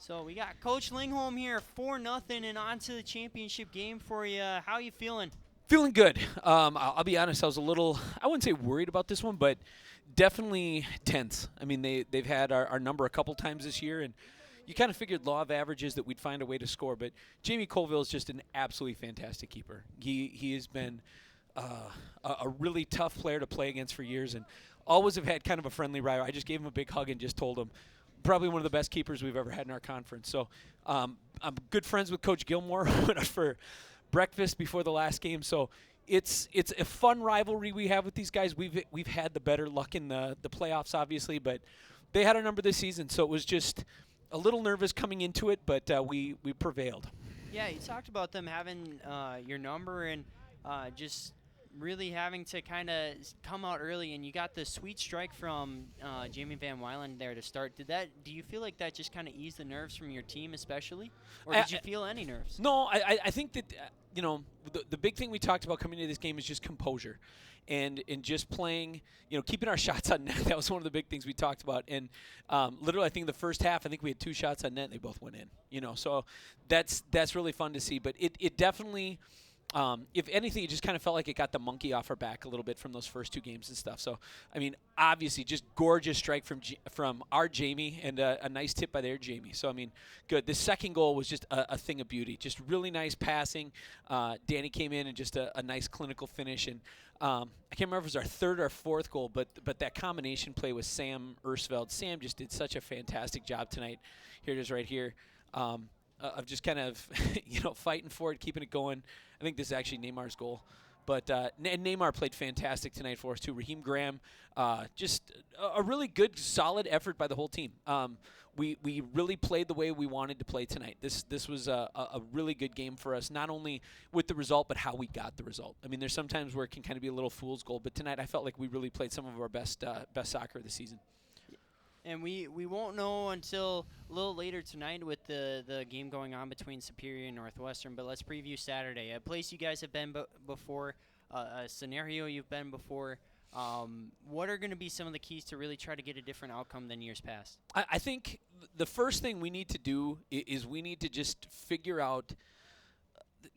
So we got Coach Lyngholm here, 4-0, and on to the championship game for you. How you feeling? Feeling good. I'll be honest, I was a little, I wouldn't say worried about this one, but definitely tense. I mean, they've had our number a couple times this year, and you kind of figured law of averages that we'd find a way to score. But Jamie Colville is just an absolutely fantastic keeper. He has been a really tough player to play against for years, and always have had kind of a friendly rivalry. I just gave him a big hug and just told him, probably one of the best keepers we've ever had in our conference. So I'm good friends with Coach Gilmore for breakfast before the last game. So it's a fun rivalry we have with these guys. We've had the better luck in the playoffs, obviously, but they had our number this season. So it was just a little nervous coming into it, but we prevailed. Yeah, you talked about them having your number and just really having to kind of come out early, and you got the sweet strike from Jamie Van Wylen there to start. Do you feel like that just kind of eased the nerves from your team especially? Or did you feel any nerves? No, I think that, the big thing we talked about coming into this game is just composure and just playing, keeping our shots on net. That was one of the big things we talked about. And literally, I think in the first half, I think we had 2 shots on net, and they both went in. So that's really fun to see. But it definitely – if anything, it just kind of felt like it got the monkey off our back a little bit from those first 2 games and stuff. So, I mean, obviously, just gorgeous strike from our Jamie and a nice tip by their Jamie. So, I mean, good. The second goal was just a thing of beauty. Just really nice passing. Danny came in and just a nice clinical finish. And I can't remember if it was our 3rd or 4th goal, but that combination play with Sam Ursveld. Sam just did such a fantastic job tonight. Here it is right here. Of just kind of, fighting for it, keeping it going. I think this is actually Neymar's goal. But Neymar played fantastic tonight for us, too. Raheem Graham, just a really good, solid effort by the whole team. We really played the way we wanted to play tonight. This was a really good game for us, not only with the result, but how we got the result. I mean, there's sometimes where it can kind of be a little fool's goal, but tonight I felt like we really played some of our best soccer of the season. And we won't know until a little later tonight with the game going on between Superior and Northwestern, but let's preview Saturday. A place you guys have been before, a scenario you've been before. What are going to be some of the keys to really try to get a different outcome than years past? I think the first thing we need to do is we need to just figure out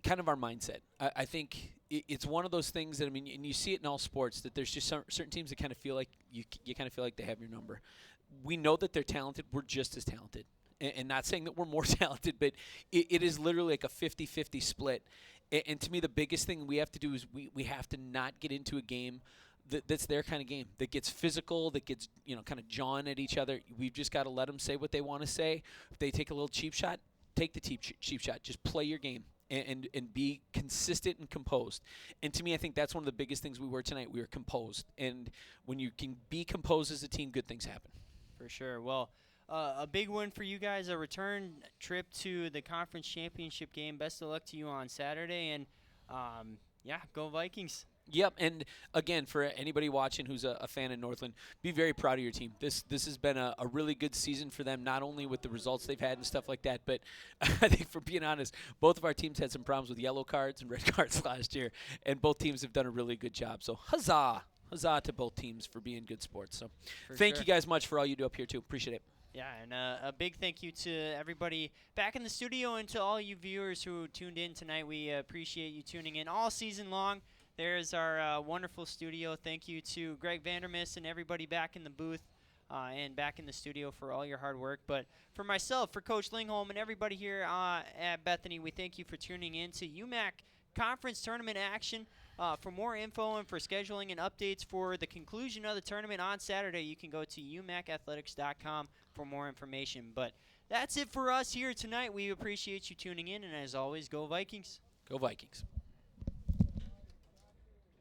kind of our mindset. I think it's one of those things that, I mean, and you see it in all sports, that there's just certain teams that kind of feel like you kind of feel like they have your number. We know that they're talented. We're just as talented. And not saying that we're more talented, but it is literally like a 50-50 split. And to me, the biggest thing we have to do is we have to not get into a game that's their kind of game, that gets physical, that gets, kind of jawing at each other. We've just got to let them say what they want to say. If they take a little cheap shot, take the cheap shot. Just play your game and be consistent and composed. And to me, I think that's one of the biggest things we were tonight. We were composed. And when you can be composed as a team, good things happen. For sure. Well, a big win for you guys, a return trip to the conference championship game. Best of luck to you on Saturday, and go Vikings. Yep, and again, for anybody watching who's a fan in Northland, be very proud of your team. This has been a really good season for them, not only with the results they've had and stuff like that, but I think, for being honest, both of our teams had some problems with yellow cards and red cards last year, and both teams have done a really good job. So huzzah! Huzzah to both teams for being good sports. So thank you guys much for all you do up here, too. Appreciate it. Yeah, and a big thank you to everybody back in the studio and to all you viewers who tuned in tonight. We appreciate you tuning in all season long. There's our wonderful studio. Thank you to Greg Vandermis and everybody back in the booth and back in the studio for all your hard work. But for myself, for Coach Lyngholm, and everybody here at Bethany, we thank you for tuning in to UMAC Conference Tournament action. For more info and for scheduling and updates for the conclusion of the tournament on Saturday, you can go to umacathletics.com for more information. But that's it for us here tonight. We appreciate you tuning in, and as always, go Vikings. Go Vikings.